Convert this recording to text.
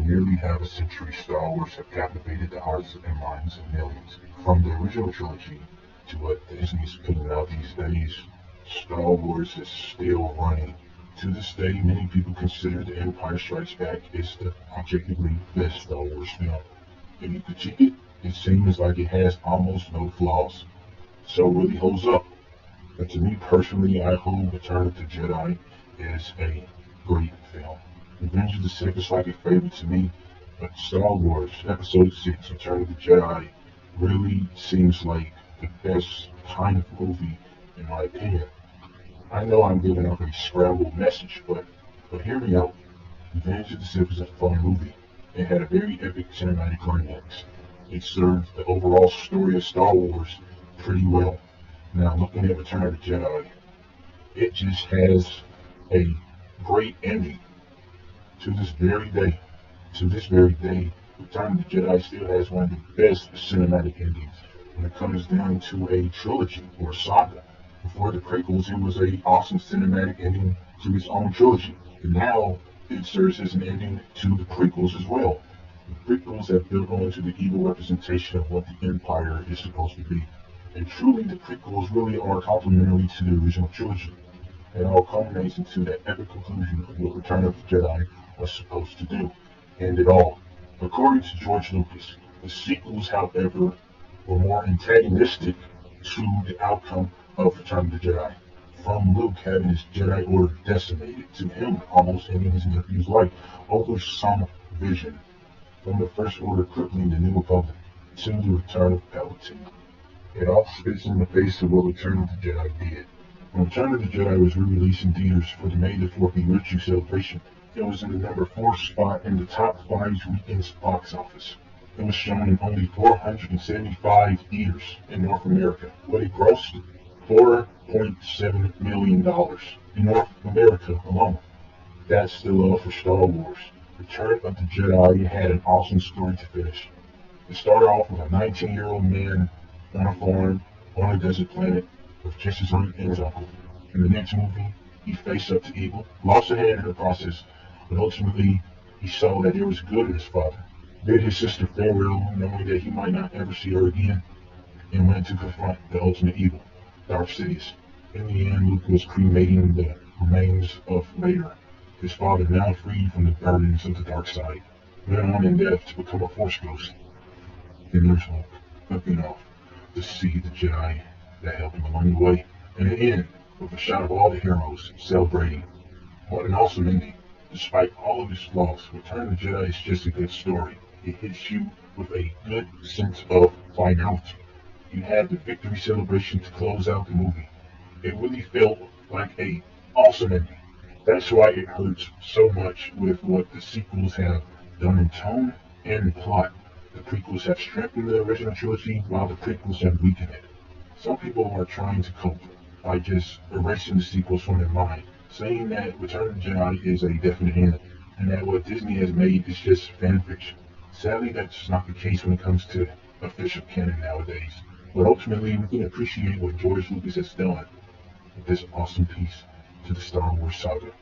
For nearly half a century, Star Wars have captivated the hearts and minds of millions. From the original trilogy to what Disney's putting out these days, Star Wars is still running. To this day, many people consider The Empire Strikes Back is the objectively best Star Wars film. If you critique it, it seems like it has almost no flaws. So it really holds up. But to me personally, I hold Return of the Jedi is a great film. Revenge of the Sith is like a favorite to me, but Star Wars Episode 6, Return of the Jedi, really seems like the best kind of movie in my opinion. I know I'm giving off a scrambled message, but hear me out. Revenge of the Sith is a fun movie. It had a very epic cinematic climax. It served the overall story of Star Wars pretty well. Now looking at Return of the Jedi, it just has a great ending to this very day. To this very day, Return of the Jedi still has one of the best cinematic endings when it comes down to a trilogy or a saga. Before the prequels, it was a awesome cinematic ending to its own trilogy. And now it serves as an ending to the prequels as well. The prequels have built onto the evil representation of what the Empire is supposed to be. And truly, the prequels really are complementary to the original trilogy. It all culminates into that epic conclusion of what Return of the Jedi was supposed to do. And it all. According to George Lucas, the sequels, however, were more antagonistic to the outcome of Return of the Jedi. From Luke having his Jedi Order decimated, to him almost ending his nephew's life over some vision. From the First Order crippling the New Republic, to the return of Palpatine. It all spits in the face of what Return of the Jedi did. When Return of the Jedi was re-released in theaters for the May the 4th anniversary celebration, it was in the number 4 spot in the top 5 weekend's box office. It was shown in only 475 theaters in North America, but it grossed $4.7 million in North America alone. That's the love for Star Wars. Return of the Jedi had an awesome story to finish. It started off with a 19-year-old man on a farm on a desert planet with just his aunt and his uncle. In the next movie, he faced up to evil, lost a hand in the process, but ultimately he saw that there was good in his father. Bid his sister farewell, knowing that he might not ever see her again, and went to confront the ultimate evil, Darth Sidious. In the end, Luke was cremating the remains of Vader, his father now freed from the burdens of the dark side, went on in death to become a Force ghost. And there's Luke, looking off to see the Jedi that helped him along the way. And in the end, with a shot of all the heroes celebrating. What an awesome ending. Despite all of its flaws, Return of the Jedi is just a good story. It hits you with a good sense of finality. You have the victory celebration to close out the movie. It really felt like a awesome ending. That's why it hurts so much with what the sequels have done in tone and plot. The prequels have strengthened the original trilogy, while the prequels have weakened it. Some people are trying to cope by just erasing the sequels from their mind, saying that Return of the Jedi is a definite end, and that what Disney has made is just fan fiction. Sadly, that's not the case when it comes to official canon nowadays. But ultimately, we can appreciate what George Lucas has done with this awesome piece to the Star Wars saga.